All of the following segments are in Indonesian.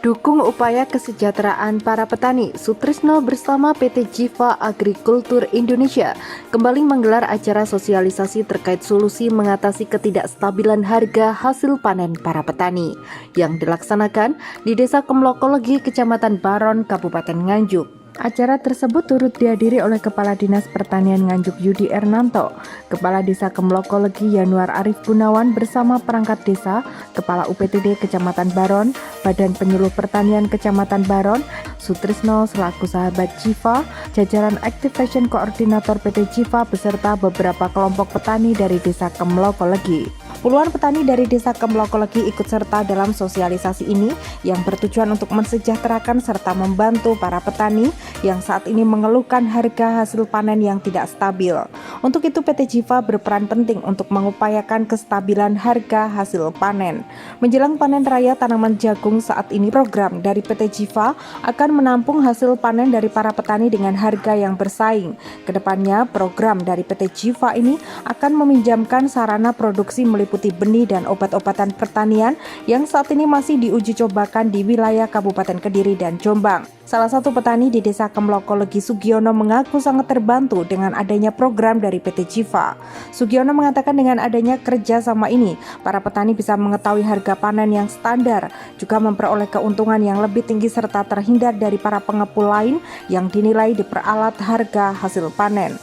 Dukung upaya kesejahteraan para petani, Sutrisno bersama PT Jiva Agrikultur Indonesia kembali menggelar acara sosialisasi terkait solusi mengatasi ketidakstabilan harga hasil panen para petani yang dilaksanakan di Desa Kemlokolegi, Kecamatan Baron, Kabupaten Nganjuk. Acara tersebut turut dihadiri oleh Kepala Dinas Pertanian Nganjuk Yudi Ernanto, Kepala Desa Kemlokolegi Yanuar Arif Gunawan bersama perangkat desa, Kepala UPTD Kecamatan Baron, Badan Penyuluh Pertanian Kecamatan Baron, Sutrisno selaku sahabat Jiva, jajaran Activation Koordinator PT Jiva beserta beberapa kelompok petani dari Desa Kemlokolegi. Puluhan petani dari Desa Kemlokolegi ikut serta dalam sosialisasi ini yang bertujuan untuk mensejahterakan serta membantu para petani yang saat ini mengeluhkan harga hasil panen yang tidak stabil. Untuk itu PT Jiva berperan penting untuk mengupayakan kestabilan harga hasil panen. Menjelang panen raya tanaman jagung saat ini, program dari PT Jiva akan menampung hasil panen dari para petani dengan harga yang bersaing. Kedepannya program dari PT Jiva ini akan meminjamkan sarana produksi meliputi benih dan obat-obatan pertanian yang saat ini masih diuji cobakan di wilayah Kabupaten Kediri dan Jombang. Salah satu petani di Desa Kemlokolegi, Sugiono, mengaku sangat terbantu dengan adanya program dari PT Jiva. Sugiono mengatakan dengan adanya kerjasama ini, para petani bisa mengetahui harga panen yang standar, juga memperoleh keuntungan yang lebih tinggi serta terhindar dari para pengepul lain yang dinilai diperalat harga hasil panen.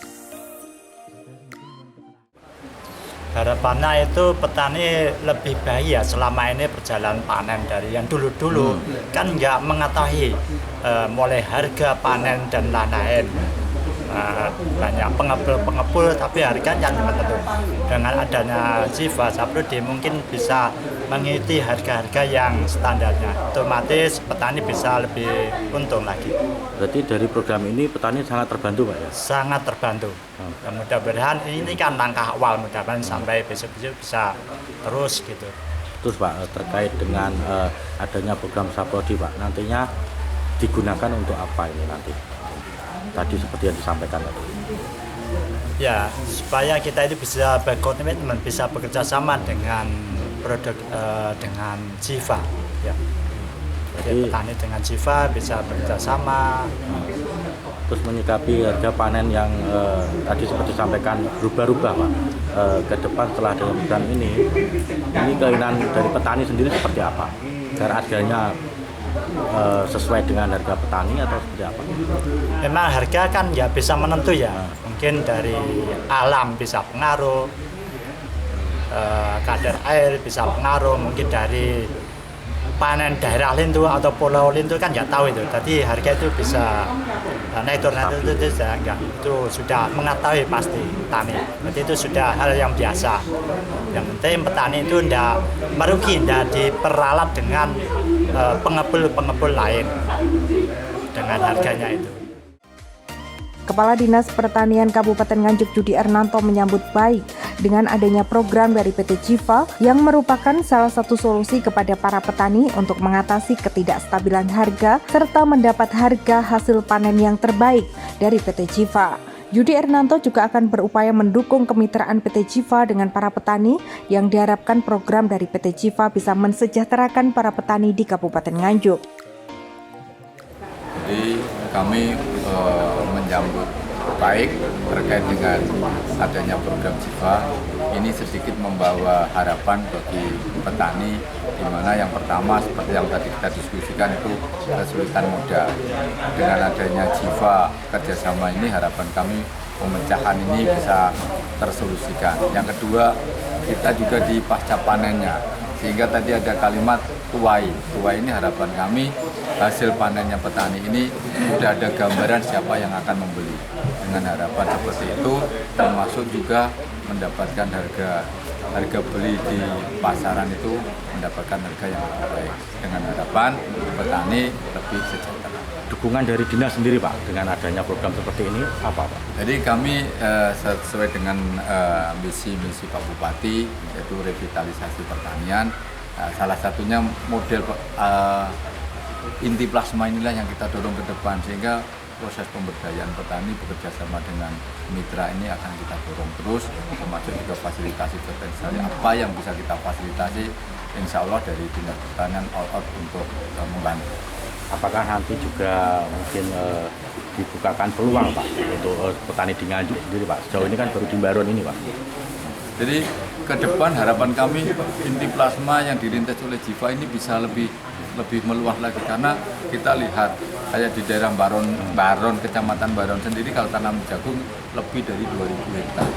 Harapannya itu petani lebih baik ya selama ini berjalan panen dari yang dulu-dulu kan nggak mengetahui mulai harga panen dan lain-lain. Banyak pengepul tapi harganya cuma tentu. Dengan adanya Jiva Saprodi mungkin bisa mengikuti harga-harga yang standarnya. Otomatis petani bisa lebih untung lagi. Berarti dari program ini petani sangat terbantu Pak ya? Sangat terbantu. Mudah-mudahan ini kan langkah awal, mudah-mudahan sampai besok-besok bisa terus gitu. Terus Pak, terkait dengan adanya program Saprodi Pak, nantinya digunakan untuk apa ini nanti? Tadi seperti yang disampaikan tadi. Ya, supaya kita itu bisa berkomitmen, bisa bekerja sama dengan produk dengan Jiva. Ya. Jadi petani dengan Jiva bisa bekerja sama. Terus menyikapi harga panen yang tadi seperti disampaikan berubah-ubah Pak. Ke depan setelah dengan program ini keinginan dari petani sendiri seperti apa? Agar harganya sesuai dengan harga petani atau seperti apa? Memang harga kan ya bisa menentu ya. Mungkin dari alam bisa pengaruh, kadar air bisa pengaruh, mungkin dari panen daerah lain tuh atau pulau lain tuh kan nggak tahu itu. Jadi harga itu bisa naik turun itu enggak, itu sudah mengetahui pasti petani. Jadi itu sudah hal yang biasa. Yang penting petani itu tidak merugi, tidak diperalat dengan pengepul lain dengan harganya itu. Kepala Dinas Pertanian Kabupaten Nganjuk Yudi Ernanto menyambut baik dengan adanya program dari PT Jiva yang merupakan salah satu solusi kepada para petani untuk mengatasi ketidakstabilan harga serta mendapat harga hasil panen yang terbaik dari PT Jiva. Yudi Ernanto juga akan berupaya mendukung kemitraan PT Jiva dengan para petani yang diharapkan program dari PT Jiva bisa mensejahterakan para petani di Kabupaten Nganjuk. Jadi kami menyambut baik terkait dengan adanya program Jiva. Ini sedikit membawa harapan bagi petani, di mana yang pertama seperti yang tadi kita diskusikan itu kesulitan modal. Dengan adanya Jiva kerjasama ini harapan kami pemecahan ini bisa tersolusikan. Yang kedua, kita juga di pasca panennya, sehingga tadi ada kalimat tuai. Tuai ini harapan kami hasil panennya petani ini sudah ada gambaran siapa yang akan membeli. Dengan harapan seperti itu, termasuk juga mendapatkan harga beli di pasaran itu mendapatkan harga yang lebih baik. Dengan harapan petani lebih sejahtera. Dukungan dari dinas sendiri Pak dengan adanya program seperti ini apa Pak? Jadi kami sesuai dengan misi Pak Bupati, yaitu revitalisasi pertanian. Salah satunya model inti plasma inilah yang kita dorong ke depan, sehingga proses pemberdayaan petani bekerja sama dengan mitra ini akan kita dorong terus, termasuk juga fasilitasi potensial apa yang bisa kita fasilitasi insya Allah dari Dinas Pertanian all out untuk membantu. Apakah nanti juga mungkin dibukakan peluang Pak untuk petani di Nganjuk sendiri Pak? Sejauh ini kan baru di Baron ini Pak. Jadi ke depan harapan kami inti plasma yang dirintis oleh Jiva ini bisa lebih meluas lagi, karena kita lihat kayak di daerah Baron, Kecamatan Baron sendiri kalau tanam jagung lebih dari 2.000 hektar.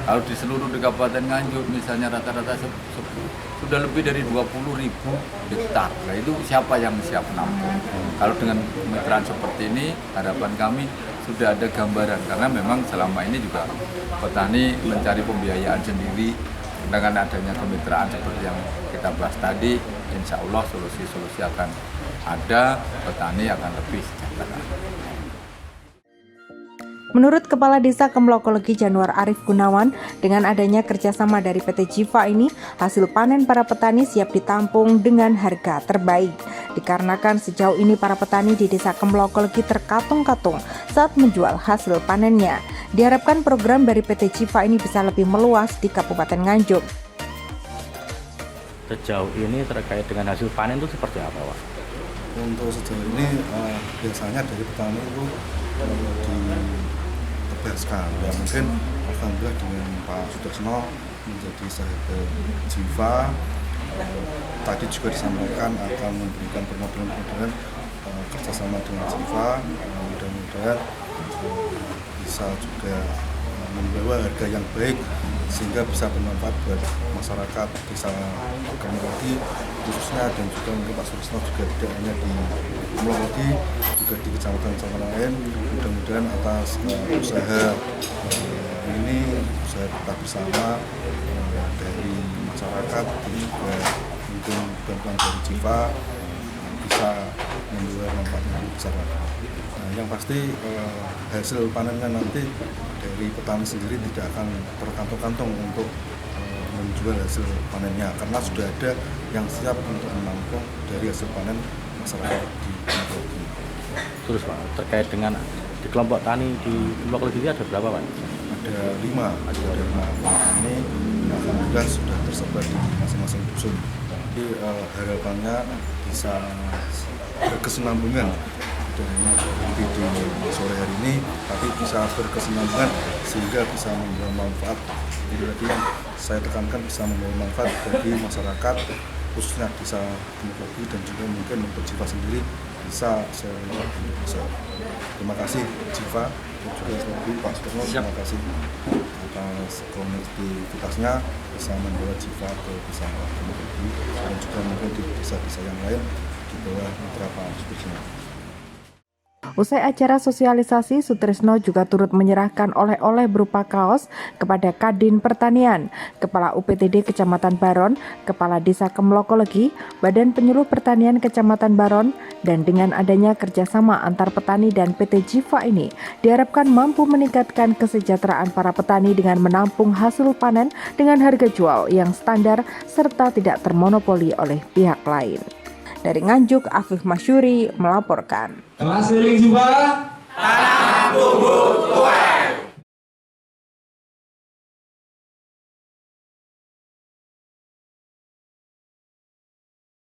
Kalau di seluruh di Kabupaten Nganjuk misalnya rata-rata sudah lebih dari 20.000 hektar. Nah itu siapa yang siap nampung? Kalau dengan kemitraan seperti ini harapan kami sudah ada gambaran, karena memang selama ini juga petani mencari pembiayaan sendiri. Dengan adanya kemitraan seperti yang kita bahas tadi, insya Allah solusi-solusi akan ada, petani akan lebih sejahtera. Menurut Kepala Desa Kemlokologi Januar Arif Gunawan, dengan adanya kerjasama dari PT Jiva ini, hasil panen para petani siap ditampung dengan harga terbaik. Dikarenakan sejauh ini para petani di Desa Kemlokologi terkatung-katung saat menjual hasil panennya. Diharapkan program dari PT Jiva ini bisa lebih meluas di Kabupaten Nganjuk. Sejauh ini terkait dengan hasil panen itu seperti apa Pak? Untuk sejauh ini biasanya dari petani itu ditegaskan, ya mungkin alhamdulillah dengan Pak Sutrisno menjadi sahabat Jiva, tadi juga disampaikan akan memberikan permodalan kerjasama dengan Jiva, mudah-mudahan bisa juga membawa harga yang baik sehingga bisa bermanfaat buat masyarakat desa Kemlokologi khususnya, dan juga mungkin Pak Sutrisno juga tidak hanya di Kemlokologi, juga di kecamatan-kecamatan lain. Mudah-mudahan atas usaha ini, usaha kita bersama dari masyarakat, juga mungkin bantuan dari Jiva bisa membawa manfaat yang besar. Yang pasti hasil panennya nanti dari petani sendiri tidak akan terkantong-kantong untuk menjual hasil panennya, karena sudah ada yang siap untuk menampung dari hasil panen masyarakat di Kemlokologi. Terus Pak, terkait dengan di kelompok tani di Kemlokologi ada berapa Pak? Ada 5 petani yang alhamdulillah sudah tersebar di masing-masing dusun. Jadi harapannya bisa berkesinambungan, tidak hanya berhenti di sore hari ini, tapi bisa berkesinambungan sehingga bisa membawa manfaat. Jadi lagi yang saya tekankan, bisa membawa manfaat bagi masyarakat, khususnya desa Kemlokologi, dan juga mungkin untuk Jiva sendiri bisa seluruh Indonesia. Terima kasih Jiva, dan juga sekali Pak Sutrisno, terima kasih atas konektivitasnya bisa membawa Jiva ke desa Kemlokologi, dan juga mungkin di desa-desa yang lain di bawah mitra Pak Sutrisno. Usai acara sosialisasi, Sutrisno juga turut menyerahkan oleh-oleh berupa kaos kepada Kadin Pertanian, Kepala UPTD Kecamatan Baron, Kepala Desa Kemlokologi, Badan Penyuluh Pertanian Kecamatan Baron, dan dengan adanya kerjasama antar petani dan PT Jiva ini, diharapkan mampu meningkatkan kesejahteraan para petani dengan menampung hasil panen dengan harga jual yang standar serta tidak termonopoli oleh pihak lain. Dari Nganjuk, Afif Masyuri melaporkan. Kelas Jiva, tanam tumbuh tuai.